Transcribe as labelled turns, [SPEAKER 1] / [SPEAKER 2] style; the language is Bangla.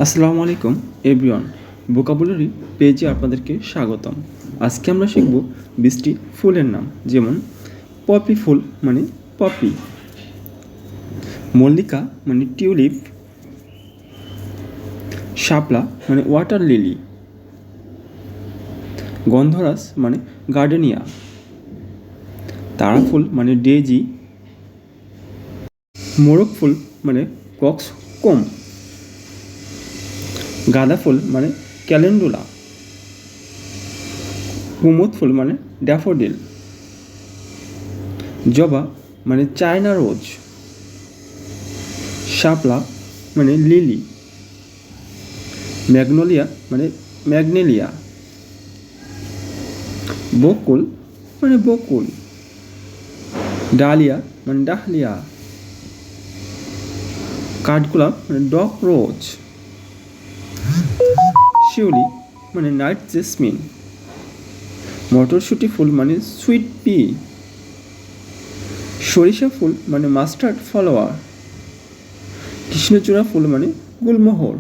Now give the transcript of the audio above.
[SPEAKER 1] আসসালামু আলাইকুম এভরিওয়ান, ভোকাবুলারি পেজে আপনাদেরকে স্বাগতম। আজকে আমরা শিখব 20টি ফুলের নাম, যেমন পপি ফুল মানে পপি, মল্লিকা মানে টিউলিপ, শাপলা মানে ওয়াটার লিলি, গন্ধরাজ মানে গার্ডেনিয়া, তারা ফুল মানে ডেজি, মোরগ ফুল মানে কক্সকোম, গাঁদা ফুল মানে ক্যালেন্ডুলা, কুমুদ ফুল মানে ড্যাফোডিল, জবা মানে চায়না রোজ, শাপলা মানে লিলি, ম্যাগনোলিয়া মানে ম্যাগনেলিয়া, বকুল মানে বকুল, ডালিয়া মানে ডাহলিয়া, কাঠগোলাপ মানে ডগ রোজ, শিউলি মানে নাইট জেসমিন, মটরশুঁটি ফুল মানে সুইট পি, সরিষা ফুল মানে মাস্টার্ড ফ্লাওয়ার, কৃষ্ণচূড়া ফুল মানে গুলমোহর।